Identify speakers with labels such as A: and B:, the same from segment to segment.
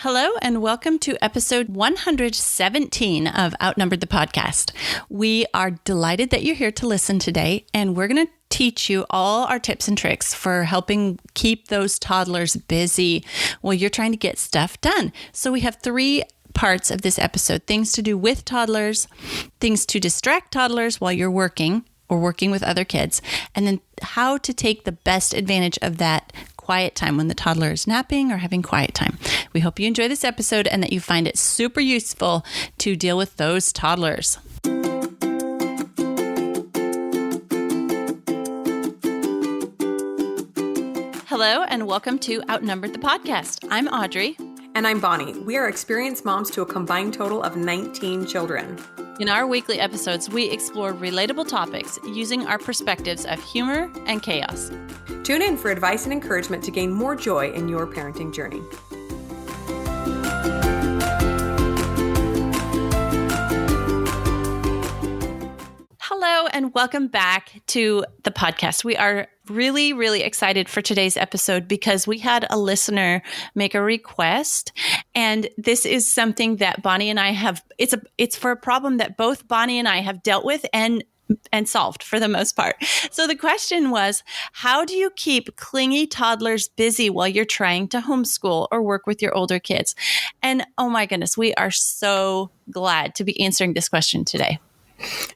A: Hello and welcome to episode 117 of Outnumbered the Podcast. We are delighted that you're here to listen today, and we're going to teach you all our tips and tricks for helping keep those toddlers busy while you're trying to get stuff done. So we have three parts of this episode: things to do with toddlers, things to distract toddlers while you're working or working with other kids, and then how to take the best advantage of that quiet time when the toddler is napping or having quiet time. We hope you enjoy this episode and that you find it super useful to deal with those toddlers. Hello and welcome to Outnumbered the Podcast. I'm Audrey.
B: And I'm Bonnie. We are experienced moms to a combined total of 19 children.
A: In our weekly episodes, we explore relatable topics using our perspectives of humor and chaos.
B: Tune in for advice and encouragement to gain more joy in your parenting journey.
A: Hello and welcome back to the podcast. We are really excited for today's episode because we had a listener make a request, and this is something that Bonnie and I have. It's for a problem that both Bonnie and I have dealt with and solved for the most part. So the question was, how do you keep clingy toddlers busy while you're trying to homeschool or work with your older kids? And oh my goodness, we are so glad to be answering this question today.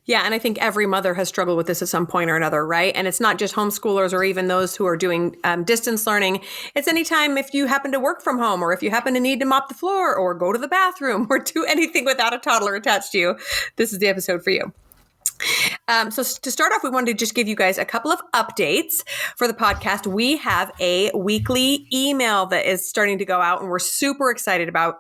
B: Yeah, and I think every mother has struggled with this at some point or another, right? And it's not just homeschoolers or even those who are doing distance learning. It's anytime if you happen to work from home, or if you happen to need to mop the floor or go to the bathroom or do anything without a toddler attached to you, this is the episode for you. So to start off, we wanted to just give you guys a couple of updates for the podcast. We have a weekly email that is starting to go out, and we're super excited about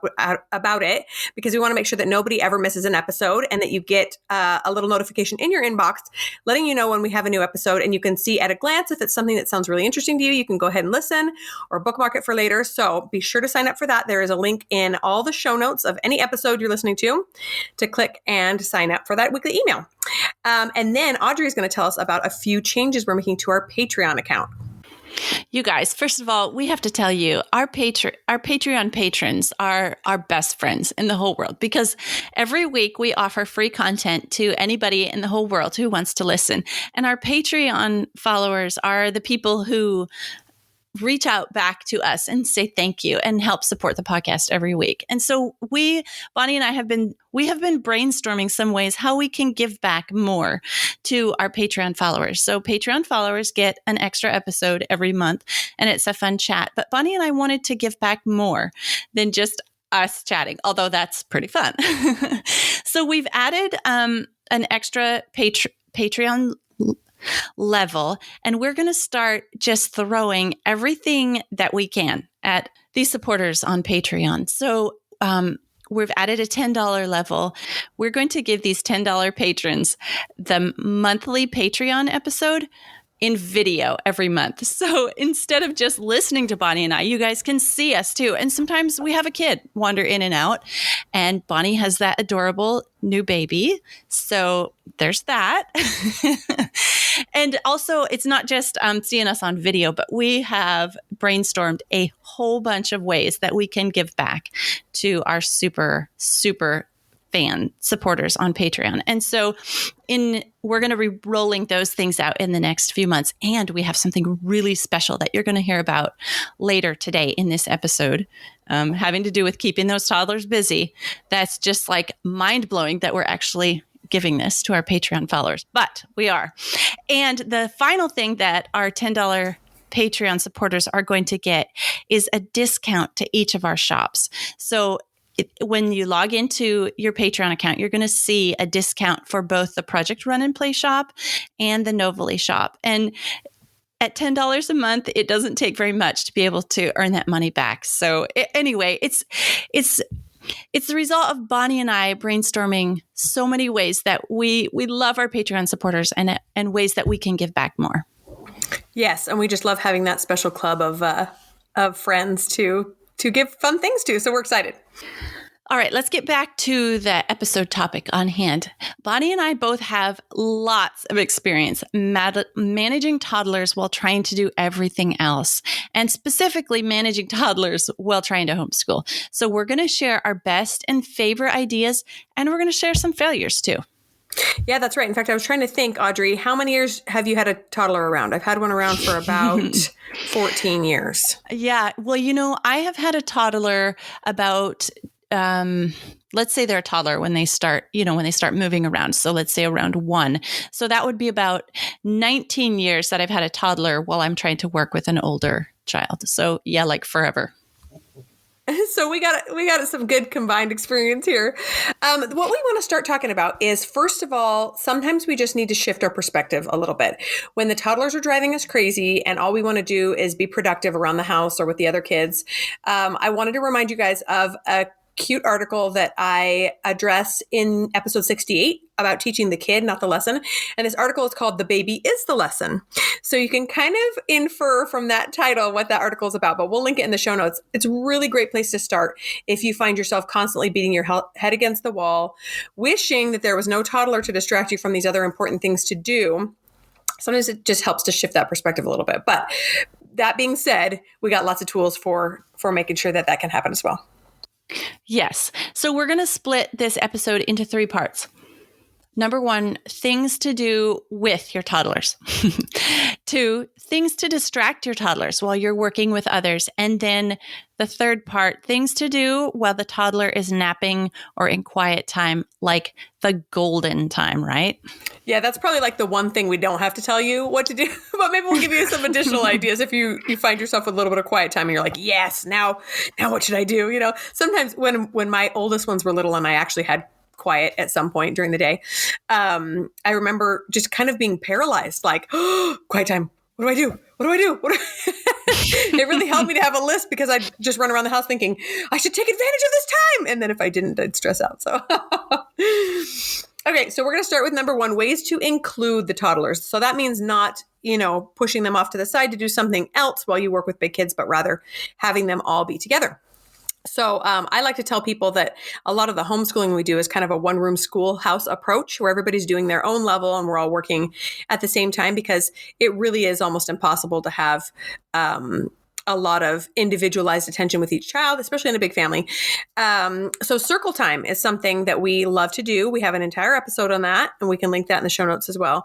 B: it because we want to make sure that nobody ever misses an episode and that you get a little notification in your inbox letting you know when we have a new episode. And you can see at a glance if it's something that sounds really interesting to you. You can go ahead and listen or bookmark it for later. So be sure to sign up for that. There is a link in all the show notes of any episode you're listening to click and sign up for that weekly email. And then Audrey is going to tell us about a few changes we're making to our Patreon account.
A: You guys, first of all, we have to tell you, our Patreon patrons are our best friends in the whole world, because every week we offer free content to anybody in the whole world who wants to listen. And our Patreon followers are the people who reach out back to us and say thank you and help support the podcast every week. And so Bonnie and I have been brainstorming some ways how we can give back more to our Patreon followers. So Patreon followers get an extra episode every month, and it's a fun chat. But Bonnie and I wanted to give back more than just us chatting, although that's pretty fun. So we've added an extra Patreon level, and we're going to start just throwing everything that we can at these supporters on Patreon. So we've added a $10 level. We're going to give these $10 patrons the monthly Patreon episode in video every month. So instead of just listening to Bonnie and I, you guys can see us too. And sometimes we have a kid wander in and out, and Bonnie has that adorable new baby. So there's that. And also, it's not just seeing us on video, but we have brainstormed a whole bunch of ways that we can give back to our super fan supporters on Patreon. And so we're going to be rolling those things out in the next few months. And we have something really special that you're going to hear about later today in this episode, having to do with keeping those toddlers busy. That's just like mind blowing that we're actually giving this to our Patreon followers, but we are. And the final thing that our $10 Patreon supporters are going to get is a discount to each of our shops. So when you log into your Patreon account, you're going to see a discount for both the Project Run and Play shop and the Novely shop. And at $10 a month, it doesn't take very much to be able to earn that money back. So anyway, it's the result of Bonnie and I brainstorming so many ways that we love our Patreon supporters and ways that we can give back more.
B: Yes, and we just love having that special club of friends to give fun things to. So we're excited.
A: All right, let's get back to the episode topic on hand. Bonnie and I both have lots of experience managing toddlers while trying to do everything else, and specifically managing toddlers while trying to homeschool. So we're going to share our best and favorite ideas, and we're going to share some failures too.
B: Yeah, that's right. In fact, I was trying to think, Audrey, how many years have you had a toddler around? I've had one around for about 14 years.
A: Yeah, well, I have had a toddler about let's say they're a toddler when they start moving around. So let's say around 1. So that would be about 19 years that I've had a toddler while I'm trying to work with an older child. So yeah, like forever.
B: So we got some good combined experience here. What we want to start talking about is, first of all, sometimes we just need to shift our perspective a little bit. When the toddlers are driving us crazy and all we want to do is be productive around the house or with the other kids, I wanted to remind you guys of a cute article that I addressed in episode 68 about teaching the kid, not the lesson. And this article is called "The Baby is the Lesson." So you can kind of infer from that title what that article is about, but we'll link it in the show notes. It's a really great place to start if you find yourself constantly beating your head against the wall, wishing that there was no toddler to distract you from these other important things to do. Sometimes it just helps to shift that perspective a little bit. But that being said, we got lots of tools for making sure that can happen as well.
A: Yes. So we're going to split this episode into 3 parts. Number 1, things to do with your toddlers. 2, things to distract your toddlers while you're working with others. And then the third part, things to do while the toddler is napping or in quiet time, like the golden time, right?
B: Yeah, that's probably like the one thing we don't have to tell you what to do, but maybe we'll give you some additional ideas if you find yourself with a little bit of quiet time and you're like, yes, now what should I do? Sometimes when my oldest ones were little and I actually had quiet at some point during the day, I remember just kind of being paralyzed, like, oh, quiet time. What do I do? It really helped me to have a list because I'd just run around the house thinking, I should take advantage of this time. And then if I didn't, I'd stress out. So, okay, so we're going to start with number 1, ways to include the toddlers. So that means not, pushing them off to the side to do something else while you work with big kids, but rather having them all be together. So I like to tell people that a lot of the homeschooling we do is kind of a one-room schoolhouse approach where everybody's doing their own level and we're all working at the same time, because it really is almost impossible to have a lot of individualized attention with each child, especially in a big family. So circle time is something that we love to do. We have an entire episode on that, and we can link that in the show notes as well.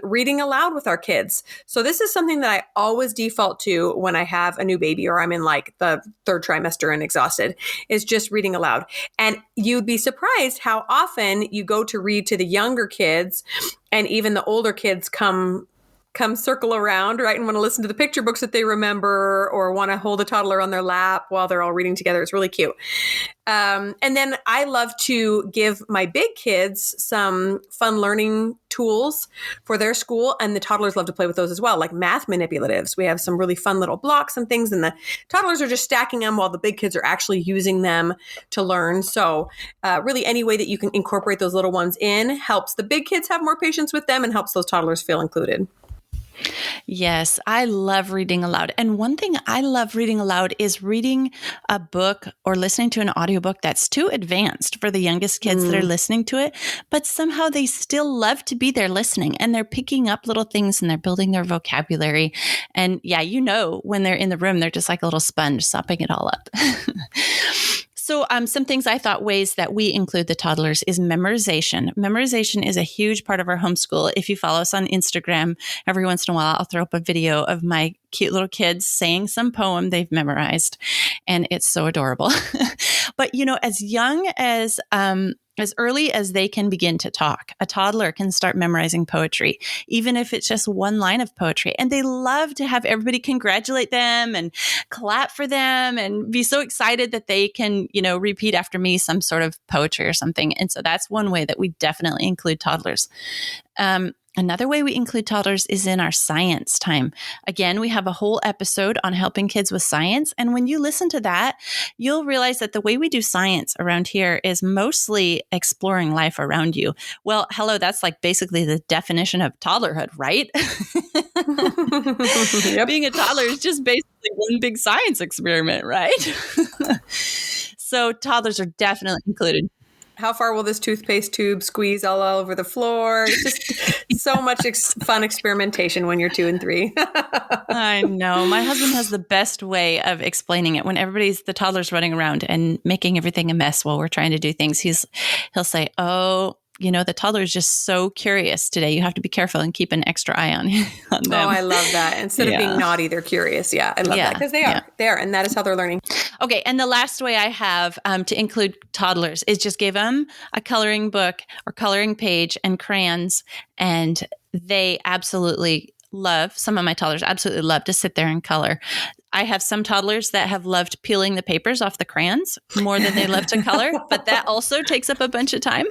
B: Reading aloud with our kids. So this is something that I always default to when I have a new baby or I'm in like the 3rd trimester and exhausted, is just reading aloud. And you'd be surprised how often you go to read to the younger kids and even the older kids come circle around, right? And want to listen to the picture books that they remember or want to hold a toddler on their lap while they're all reading together. It's really cute. And then I love to give my big kids some fun learning tools for their school. And the toddlers love to play with those as well, like math manipulatives. We have some really fun little blocks and things, and the toddlers are just stacking them while the big kids are actually using them to learn. So really any way that you can incorporate those little ones in helps the big kids have more patience with them and helps those toddlers feel included.
A: Yes, I love reading aloud. And one thing I love reading aloud is reading a book or listening to an audiobook that's too advanced for the youngest kids that are listening to it, but somehow they still love to be there listening and they're picking up little things and they're building their vocabulary. And yeah, when they're in the room, they're just like a little sponge sopping it all up. So some things I thought ways that we include the toddlers is memorization. Memorization is a huge part of our homeschool. If you follow us on Instagram, every once in a while, I'll throw up a video of my cute little kids saying some poem they've memorized. And it's so adorable. But, as young as early as they can begin to talk, a toddler can start memorizing poetry, even if it's just one line of poetry. And they love to have everybody congratulate them and clap for them and be so excited that they can, repeat after me some sort of poetry or something. And so that's one way that we definitely include toddlers. Another way we include toddlers is in our science time. Again, we have a whole episode on helping kids with science. And when you listen to that, you'll realize that the way we do science around here is mostly exploring life around you. Well, hello, that's like basically the definition of toddlerhood, right? Yep. Being a toddler is just basically one big science experiment, right? So toddlers are definitely included.
B: How far will this toothpaste tube squeeze all over the floor? It's just so much fun experimentation when you're 2 and 3.
A: I know. My husband has the best way of explaining it when the toddlers running around and making everything a mess while we're trying to do things. He'll say, "Oh, the toddler is just so curious today. You have to be careful and keep an extra eye on them."
B: Oh, I love that. Instead of being naughty, they're curious. Yeah, I love that because they are. Yeah. They are. And that is how they're learning.
A: Okay. And the last way I have to include toddlers is just give them a coloring book or coloring page and crayons. And they absolutely some of my toddlers absolutely love to sit there and color. I have some toddlers that have loved peeling the papers off the crayons more than they love to color, but that also takes up a bunch of time.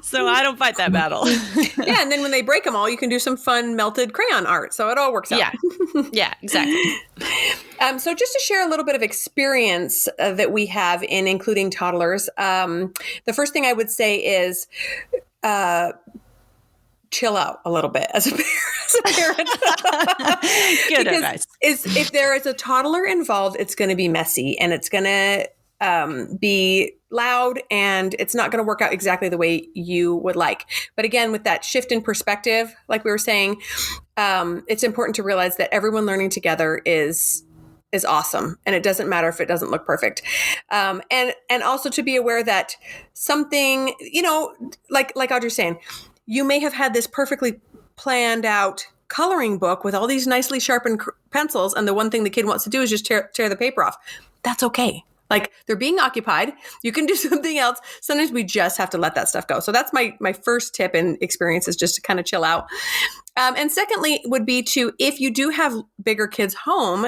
A: So I don't fight that battle.
B: Yeah, and then when they break them all, you can do some fun melted crayon art. So it all works out.
A: Yeah, exactly.
B: So just to share a little bit of experience that we have in including toddlers, the first thing I would say is chill out a little bit as a parent.
A: Good advice.
B: If there is a toddler involved, it's going to be messy and it's going to be loud and it's not going to work out exactly the way you would like. But again, with that shift in perspective, like we were saying, it's important to realize that everyone learning together is awesome. And it doesn't matter if it doesn't look perfect. And also to be aware that something, like Audrey's saying, you may have had this perfectly planned out coloring book with all these nicely sharpened pencils. And the one thing the kid wants to do is just tear the paper off. That's okay. Like they're being occupied. You can do something else. Sometimes we just have to let that stuff go. So that's my first tip and experience is just to kind of chill out. And secondly would be if you do have bigger kids home,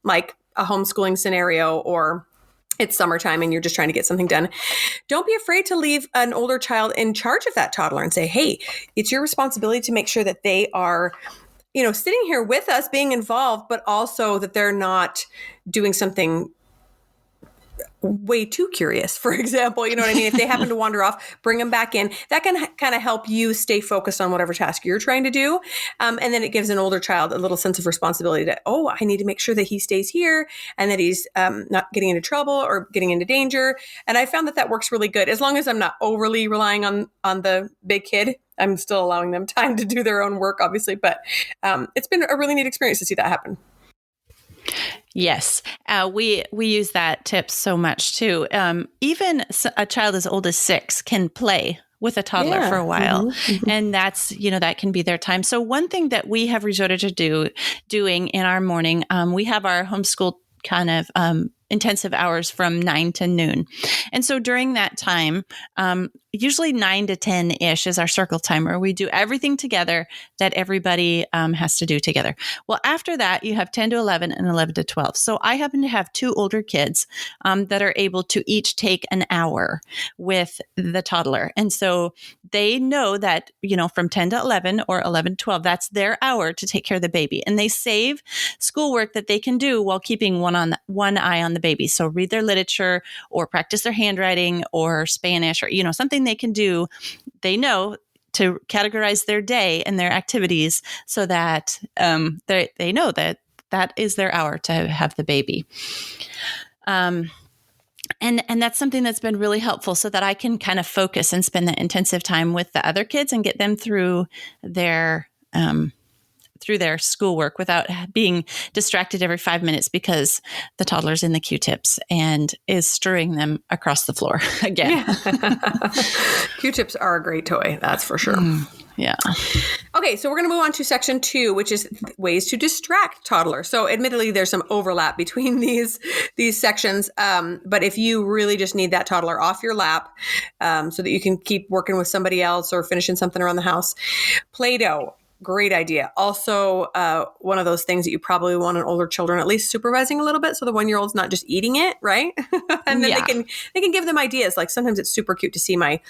B: like a homeschooling scenario or it's summertime and you're just trying to get something done, don't be afraid to leave an older child in charge of that toddler and say, hey, it's your responsibility to make sure that they are, sitting here with us, being involved, but also that they're not doing something way too curious, for example. You know what I mean? If they happen to wander off, bring them back in. That can kind of help you stay focused on whatever task you're trying to do. And then it gives an older child a little sense of responsibility that, I need to make sure that he stays here and that he's not getting into trouble or getting into danger. And I found that works really good. As long as I'm not overly relying on the big kid, I'm still allowing them time to do their own work, obviously. But it's been a really neat experience to see that happen.
A: Yes, we use that tip so much too. Even a child as old as 6 can play with a toddler for a while. And that's, that can be their time. So one thing that we have resorted to doing in our morning, we have our homeschool kind of intensive hours from 9 to noon. And so during that time, usually 9 to 10-ish is our circle time where we do everything together that everybody has to do together. Well, after that, you have 10 to 11 and 11 to 12. So I happen to have 2 older kids that are able to each take an hour with the toddler. And so they know that, from 10 to 11 or 11 to 12, that's their hour to take care of the baby. And they save schoolwork that they can do while keeping one eye on the baby. So read their literature or practice their handwriting or Spanish or, something they can do, they know, to categorize their day and their activities so that they know that is their hour to have the baby. And that's something that's been really helpful so that I can kind of focus and spend that intensive time with the other kids and get them through their schoolwork without being distracted every 5 minutes because the toddler's in the Q-tips and is stirring them across the floor again.
B: Yeah. Q-tips are a great toy, that's for sure.
A: Yeah.
B: Okay, so we're going to move on to section 2, which is ways to distract toddlers. So admittedly, there's some overlap between these sections. But if you really just need that toddler off your lap so that you can keep working with somebody else or finishing something around the house, Play-Doh. Great idea. Also, one of those things that you probably want an older children at least supervising a little bit, so the 1-year-old's not just eating it, right? And then they can give them ideas. Like sometimes it's super cute to see my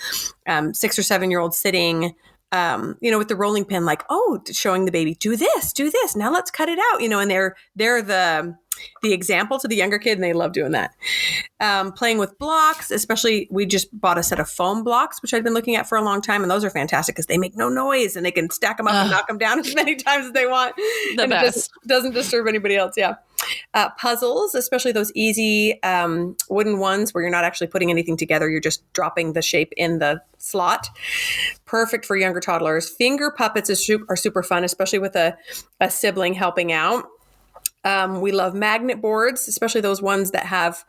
B: 6 or 7-year-old sitting, with the rolling pin, like, showing the baby, do this. Now let's cut it out, and they're the example to the younger kid, and they love doing that. Playing with blocks, especially we just bought a set of foam blocks, which I'd been looking at for a long time. And those are fantastic because they make no noise and they can stack them up and knock them down as many times as they want.
A: The best.
B: It doesn't disturb anybody else. Yeah. Puzzles, especially those easy wooden ones where you're not actually putting anything together. You're just dropping the shape in the slot. Perfect for younger toddlers. Finger puppets are super fun, especially with a sibling helping out. We love magnet boards, especially those ones that have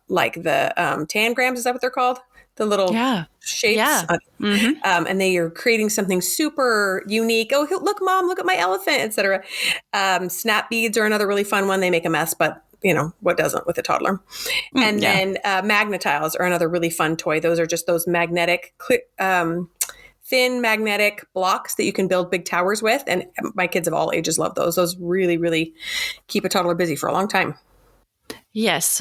B: like the tangrams. Is that what they're called? The little shapes.
A: Yeah.
B: And they are creating something super unique. Oh, look, Mom, look at my elephant, etc. Snap beads are another really fun one. They make a mess, but what doesn't with a toddler? And then magnetiles are another really fun toy. Those are just those magnetic thin magnetic blocks that you can build big towers with. And my kids of all ages love those. Those really, really keep a toddler busy for a long time.
A: Yes,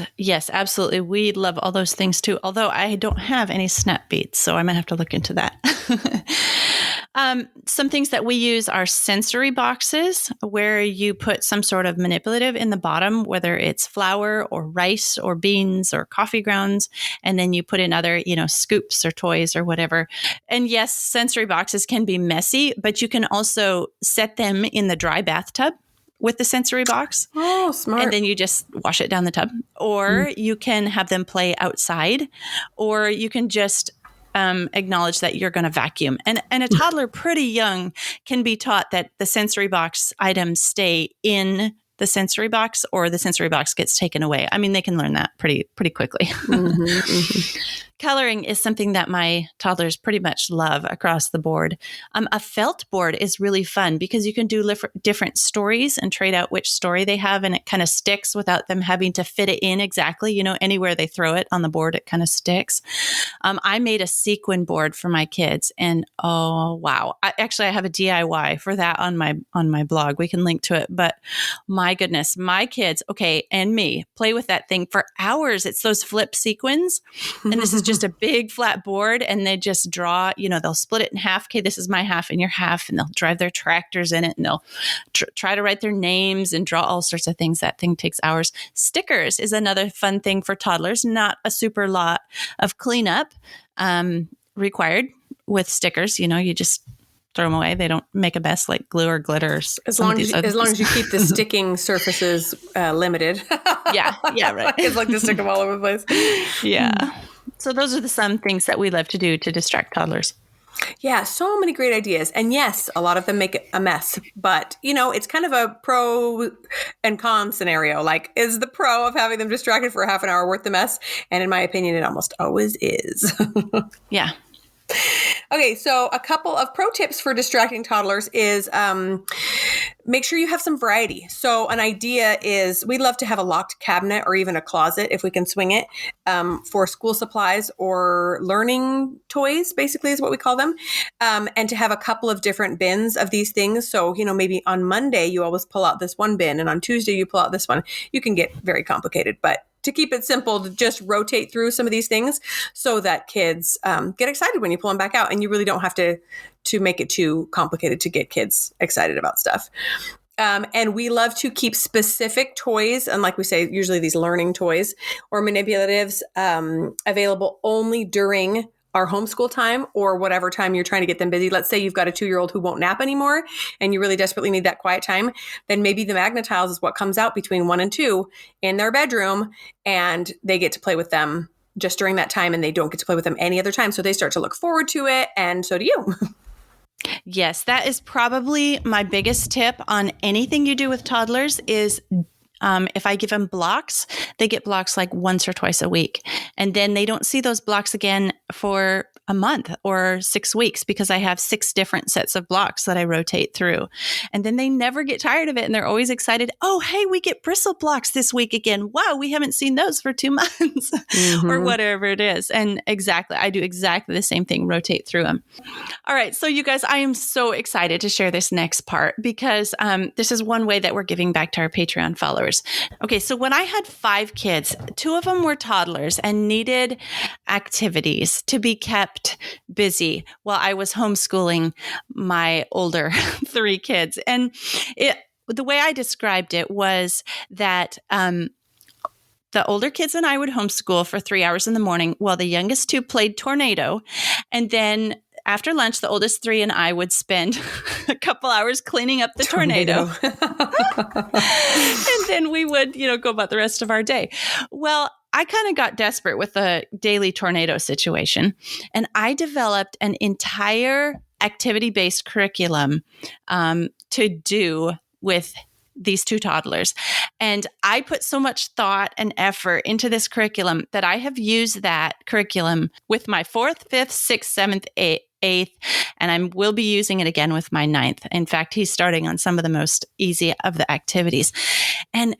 A: absolutely. We love all those things too. Although I don't have any snap beads, so I might have to look into that. Some things that we use are sensory boxes where you put some sort of manipulative in the bottom, whether it's flour or rice or beans or coffee grounds. And then you put in other, scoops or toys or whatever. And yes, sensory boxes can be messy, but you can also set them in the dry bathtub with the sensory box.
B: Oh, smart.
A: And then you just wash it down the tub. Or you can have them play outside, or you can just acknowledge that you're going to vacuum. And a toddler pretty young can be taught that the sensory box items stay in the sensory box or the sensory box gets taken away. I mean, they can learn that pretty quickly. Coloring is something that my toddlers pretty much love across the board. A felt board is really fun because you can do different stories and trade out which story they have, and it kind of sticks without them having to fit it in exactly. Anywhere they throw it on the board, it kind of sticks. I made a sequin board for my kids, and oh wow! I have a DIY for that on my blog. We can link to it. But my goodness, my kids, and me play with that thing for hours. It's those flip sequins, and this is just a big flat board, and they just draw, they'll split it in half. Okay, this is my half and your half, and they'll drive their tractors in it, and they'll try to write their names and draw all sorts of things. That thing takes hours. Stickers is another fun thing for toddlers. Not a super lot of cleanup required with stickers. You just throw them away. They don't make a mess like glue or glitter.
B: As long as you keep the sticking surfaces limited.
A: Yeah, right.
B: It's like to stick them all over the place.
A: Yeah. So those are some things that we love to do to distract toddlers.
B: Yeah, so many great ideas. And yes, a lot of them make a mess, but it's kind of a pro and con scenario. Like, is the pro of having them distracted for a half an hour worth the mess? And in my opinion, it almost always is.
A: Yeah.
B: Okay, so a couple of pro tips for distracting toddlers is make sure you have some variety. So an idea is we love to have a locked cabinet or even a closet if we can swing it for school supplies or learning toys, basically is what we call them. And to have a couple of different bins of these things. So, maybe on Monday you always pull out this one bin and on Tuesday you pull out this one. You can get very complicated, but to keep it simple, to just rotate through some of these things so that kids get excited when you pull them back out, and you really don't have to make it too complicated to get kids excited about stuff. And we love to keep specific toys, and like we say, usually these learning toys or manipulatives available only during our homeschool time or whatever time you're trying to get them busy. Let's say you've got a 2-year-old who won't nap anymore and you really desperately need that quiet time. Then maybe the Magnetiles is what comes out between 1 and 2 in their bedroom, and they get to play with them just during that time, and they don't get to play with them any other time. So they start to look forward to it, and so do you.
A: Yes, that is probably my biggest tip on anything you do with toddlers is if I give them blocks, they get blocks like once or twice a week. And then they don't see those blocks again for a month or 6 weeks because I have 6 different sets of blocks that I rotate through. And then they never get tired of it. And they're always excited. Oh, hey, we get bristle blocks this week again. Wow, we haven't seen those for 2 months or whatever it is. And I do exactly the same thing, rotate through them. All right. So you guys, I am so excited to share this next part because this is one way that we're giving back to our Patreon followers. Okay. So when I had 5 kids, 2 of them were toddlers and needed activities to be kept busy while I was homeschooling my older 3 kids. And the way I described it was that the older kids and I would homeschool for 3 hours in the morning while the youngest 2 played Tornado. And then after lunch, the oldest three and I would spend a couple hours cleaning up the tornado. And then we would, go about the rest of our day. Well, I kind of got desperate with the daily tornado situation, and I developed an entire activity-based curriculum to do with these two toddlers. And I put so much thought and effort into this curriculum that I have used that curriculum with my 4th, 5th, 6th, 7th, 8th, and I will be using it again with my 9th. In fact, he's starting on some of the most easy of the activities. And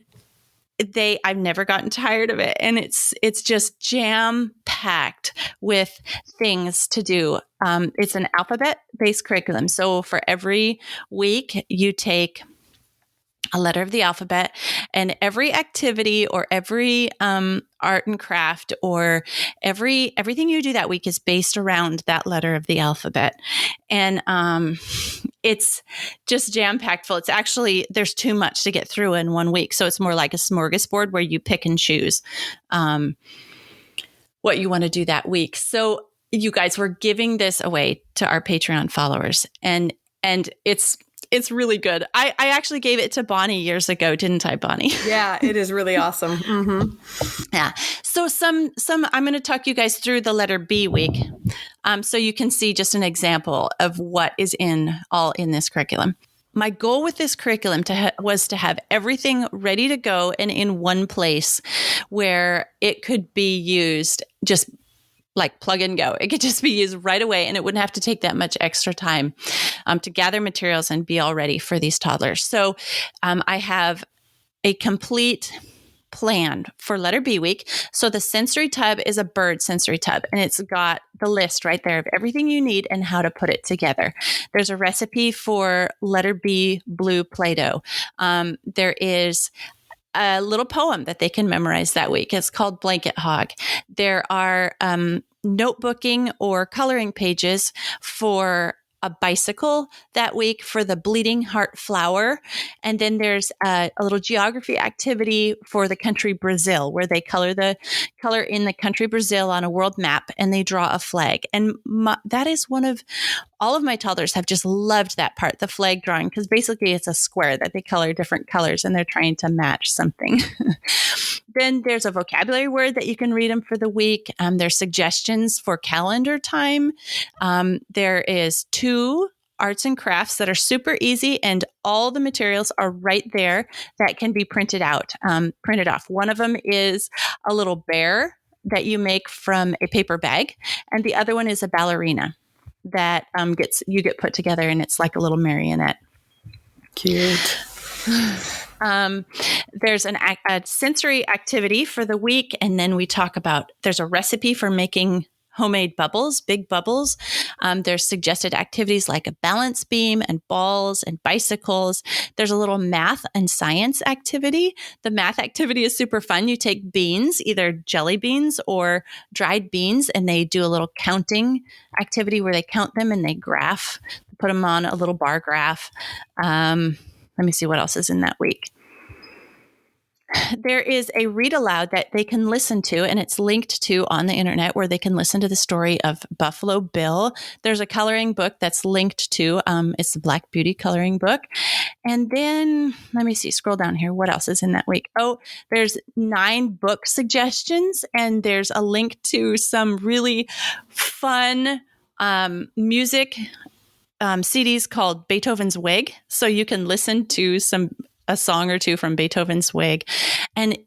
A: I've never gotten tired of it. And it's just jam-packed with things to do. It's an alphabet-based curriculum. So for every week, you take a letter of the alphabet, and every activity or every art and craft or everything you do that week is based around that letter of the alphabet. And it's just jam-packed full. It's actually, there's too much to get through in one week. So it's more like a smorgasbord where you pick and choose what you want to do that week. So you guys, we're giving this away to our Patreon followers, and it's really good. I actually gave it to Bonnie years ago, didn't I, Bonnie?
B: Yeah, it is really awesome. Mm-hmm.
A: Yeah. So I'm going to talk you guys through the letter B week, so you can see just an example of what is all in this curriculum. My goal with this curriculum was to have everything ready to go and in one place where it could be used just like plug and go. It could just be used right away, and it wouldn't have to take that much extra time to gather materials and be all ready for these toddlers. So I have a complete plan for letter B week. So the sensory tub is a bird sensory tub, and it's got the list right there of everything you need and how to put it together. There's a recipe for letter B blue Play-Doh. There is a little poem that they can memorize that week. It's called Blanket Hog. There are notebooking or coloring pages for a bicycle that week, for the bleeding heart flower. And then there's a little geography activity for the country Brazil, where they color in the country Brazil on a world map, and they draw a flag. And that is all of my toddlers have just loved that part, the flag drawing, because basically it's a square that they color different colors and they're trying to match something. Then there's a vocabulary word that you can read them for the week. There's suggestions for calendar time. There is 2 arts and crafts that are super easy, and all the materials are right there that can be printed off. One of them is a little bear that you make from a paper bag, and the other one is a ballerina that you get put together, and it's like a little marionette.
B: Cute.
A: There's a sensory activity for the week, and then we talk about, there's a recipe for making homemade bubbles, big bubbles. There's suggested activities like a balance beam and balls and bicycles. There's a little math and science activity. The math activity is super fun. You take beans, either jelly beans or dried beans, and they do a little counting activity where they count them and they put them on a little bar graph. Let me see what else is in that week. There is a read aloud that they can listen to, and it's linked to on the internet, where they can listen to the story of Buffalo Bill. There's a coloring book that's linked to, it's the Black Beauty coloring book. And then, let me see, scroll down here. What else is in that week? Oh, there's 9 book suggestions, and there's a link to some really fun music CDs called Beethoven's Wig. So you can listen to a song or two from Beethoven's Wig, and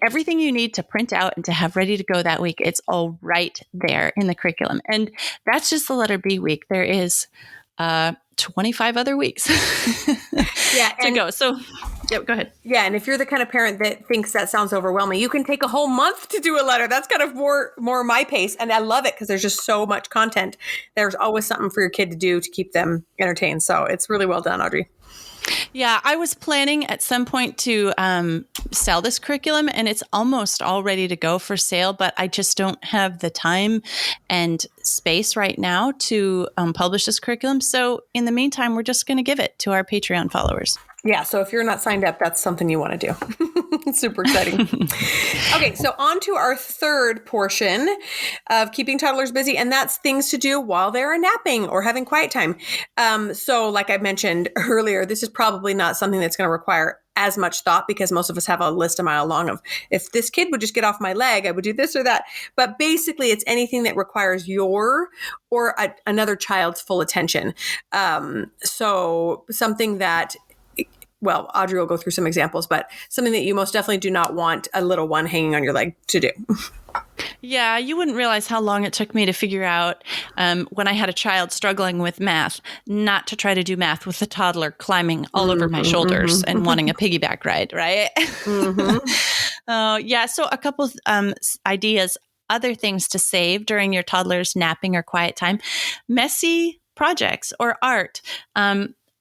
A: everything you need to print out and to have ready to go that week. It's all right there in the curriculum. And that's just the letter B week. There is 25 other weeks to go. So yep, go ahead.
B: Yeah. And if you're the kind of parent that thinks that sounds overwhelming, you can take a whole month to do a letter. That's kind of more my pace. And I love it because there's just so much content. There's always something for your kid to do to keep them entertained. So it's really well done, Audrey.
A: Yeah, I was planning at some point to sell this curriculum, and it's almost all ready to go for sale, but I just don't have the time and space right now to publish this curriculum. So in the meantime, we're just going to give it to our Patreon followers.
B: Yeah. So if you're not signed up, that's something you want to do. It's super exciting. Okay. So on to our third portion of keeping toddlers busy, and that's things to do while they're napping or having quiet time. So like I mentioned earlier, this is probably not something that's going to require as much thought because most of us have a list a mile long of if this kid would just get off my leg, I would do this or that. But basically it's anything that requires your or another child's full attention. So something that, well, Audrey will go through some examples, but something that you most definitely do not want a little one hanging on your leg to do.
A: Yeah, you wouldn't realize how long it took me to figure out when I had a child struggling with math, not to try to do math with a toddler climbing all over my shoulders and wanting a piggyback ride, right? Yeah, so a couple ideas, other things to save during your toddler's napping or quiet time, messy projects or art.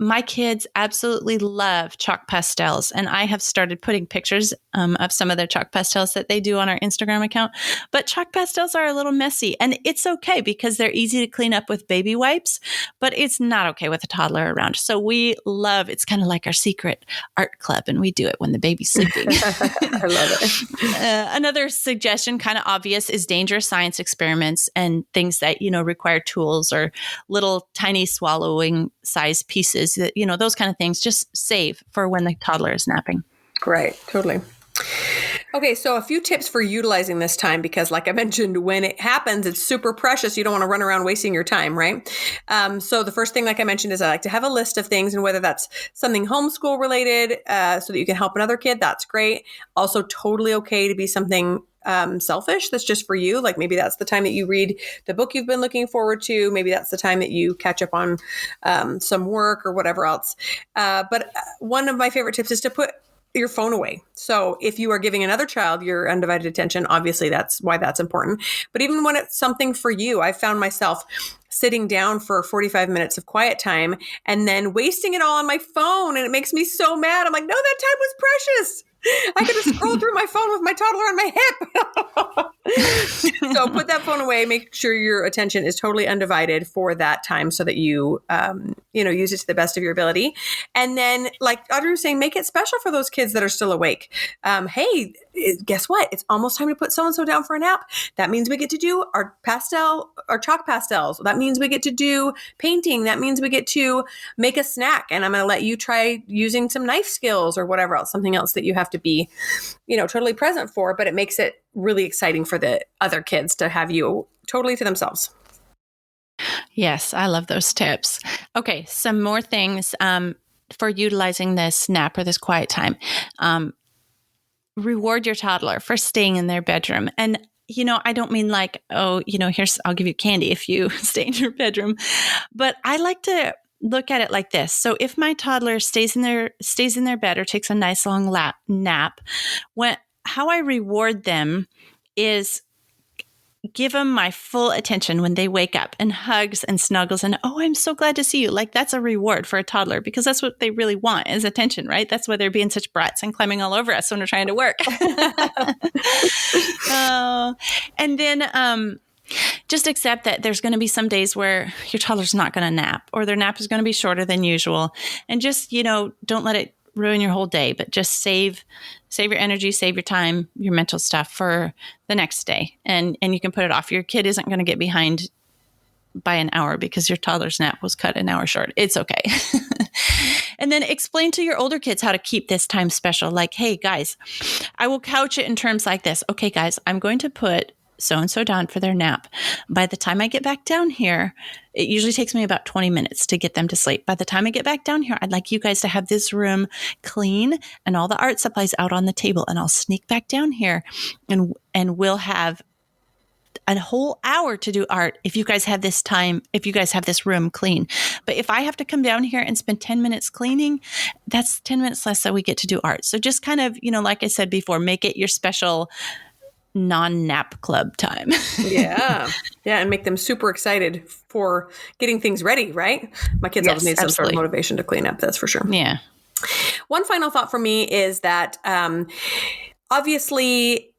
A: My kids absolutely love chalk pastels, and I have started putting pictures of some of their chalk pastels that they do on our Instagram account. But chalk pastels are a little messy, and it's okay because they're easy to clean up with baby wipes, but it's not okay with a toddler around. So we love, it's kind of like our secret art club, and we do it when the baby's sleeping.
B: I love it.
A: Another suggestion, kind of obvious, is dangerous science experiments and things that, require tools or little tiny swallowing size pieces. That, those kind of things, just save for when the toddler is napping.
B: Right. Totally. Okay. So a few tips for utilizing this time, because like I mentioned, when it happens, it's super precious. You don't want to run around wasting your time. Right. So the first thing, like I mentioned, is I like to have a list of things, and whether that's something homeschool related, so that you can help another kid, that's great. Also totally okay to be something selfish that's just for you. Like maybe that's the time that you read the book you've been looking forward to. Maybe that's the time that you catch up on some work or whatever else. But one of my favorite tips is to put your phone away. So if you are giving another child your undivided attention, obviously that's why that's important. But even when it's something for you, I found myself sitting down for 45 minutes of quiet time and then wasting it all on my phone. And it makes me so mad. I'm like, no, that time was precious. I could have scrolled through my phone with my toddler on my hip. So put that phone away. Make sure your attention is totally undivided for that time so that you, use it to the best of your ability. And then, like Audrey was saying, make it special for those kids that are still awake. Hey, guess what? It's almost time to put so-and-so down for a nap. That means we get to do our chalk pastels. That means we get to do painting. That means we get to make a snack. And I'm going to let you try using some knife skills or whatever else, something else that you have to be, totally present for, but it makes it really exciting for the other kids to have you totally to themselves.
A: Yes, I love those tips. Okay, some more things for utilizing this nap or this quiet time. Reward your toddler for staying in their bedroom. And, I don't mean like, I'll give you candy if you stay in your bedroom. But I like to look at it like this. So if my toddler stays in their bed or takes a nice long nap, how I reward them is give them my full attention when they wake up, and hugs and snuggles and, oh, I'm so glad to see you. Like that's a reward for a toddler because that's what they really want is attention, right? That's why they're being such brats and climbing all over us when we're trying to work. And then just accept that there's going to be some days where your toddler's not going to nap, or their nap is going to be shorter than usual. And just, don't let it ruin your whole day, but just save your energy, save your time, your mental stuff for the next day. And you can put it off. Your kid isn't going to get behind by an hour because your toddler's nap was cut an hour short. It's okay. And then explain to your older kids how to keep this time special. Like, hey guys, I will couch it in terms like this. Okay, guys, I'm going to put so-and-so down for their nap. By the time I get back down here, it usually takes me about 20 minutes to get them to sleep. By the time I get back down here, I'd like you guys to have this room clean and all the art supplies out on the table. And I'll sneak back down here and we'll have a whole hour to do art if you guys have this time, if you guys have this room clean. But if I have to come down here and spend 10 minutes cleaning, that's 10 minutes less that we get to do art. So just kind of, like I said before, make it your special non-nap club time. Yeah.
B: And make them super excited for getting things ready, right? My kids always need some sort of motivation to clean up, that's for sure.
A: Yeah.
B: One final thought for me is that obviously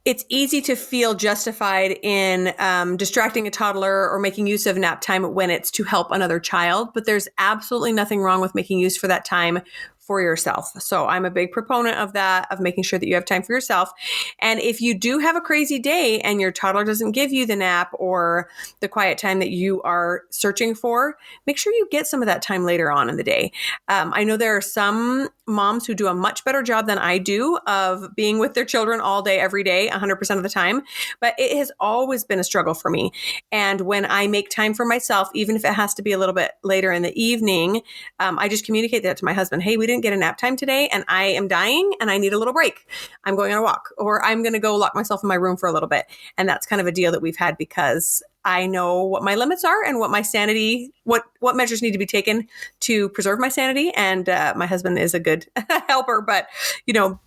B: it's easy to feel justified in distracting a toddler or making use of nap time when it's to help another child, but there's absolutely nothing wrong with making use for that time for yourself. So I'm a big proponent of that, of making sure that you have time for yourself. And if you do have a crazy day and your toddler doesn't give you the nap or the quiet time that you are searching for, make sure you get some of that time later on in the day. I know there are some moms who do a much better job than I do of being with their children all day, every day, 100% of the time, but it has always been a struggle for me. And when I make time for myself, even if it has to be a little bit later in the evening, I just communicate that to my husband. Hey, we didn't get a nap time today and I am dying and I need a little break. I'm going on a walk, or I'm going to go lock myself in my room for a little bit. And that's kind of a deal that we've had because I know what my limits are and what my sanity, what measures need to be taken to preserve my sanity. And my husband is a good helper, but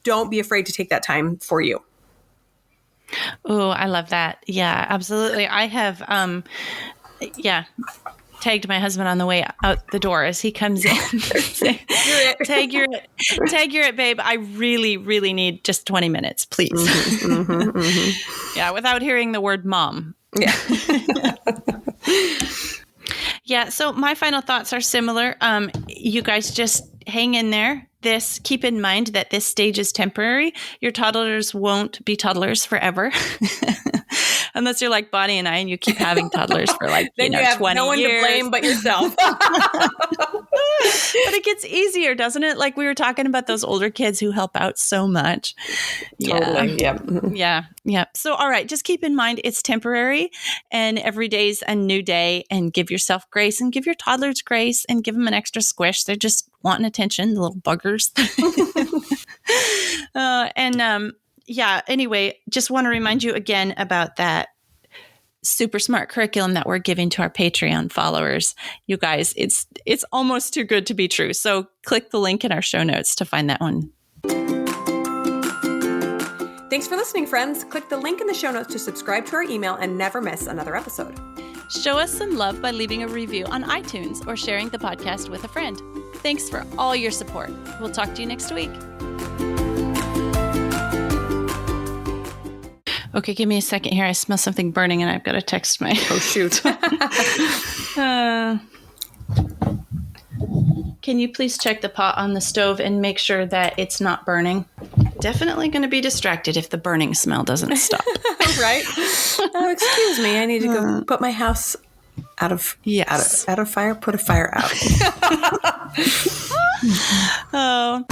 B: don't be afraid to take that time for you.
A: Oh, I love that. Yeah, absolutely. I have, tagged my husband on the way out the door as he comes in. Tag, you're it, babe. I really, really need just 20 minutes, please. Yeah, without hearing the word mom.
B: Yeah.
A: Yeah. So my final thoughts are similar. You guys just hang in there. Keep in mind that this stage is temporary. Your toddlers won't be toddlers forever. Unless you're like Bonnie and I and you keep having toddlers for like,
B: then you have 20 no one
A: years.
B: To blame but yourself.
A: But it gets easier, doesn't it? Like we were talking about those older kids who help out so much.
B: Totally.
A: Yeah. Yeah. So, all right, just keep in mind it's temporary and every day's a new day, and give yourself grace and give your toddlers grace and give them an extra squish. They're just wanting attention, the little buggers. Anyway, just want to remind you again about that super smart curriculum that we're giving to our Patreon followers. You guys, it's almost too good to be true. So click the link in our show notes to find that one.
B: Thanks for listening, friends. Click the link in the show notes to subscribe to our email and never miss another episode.
A: Show us some love by leaving a review on iTunes or sharing the podcast with a friend. Thanks for all your support. We'll talk to you next week. Okay, give me a second here. I smell something burning and I've got to text my...
B: Oh, shoot.
A: Can you please check the pot on the stove and make sure that it's not burning? Definitely going to be distracted if the burning smell doesn't stop.
B: Right? Oh, excuse me. I need to go put my house out of fire. Put a fire out.
A: Oh.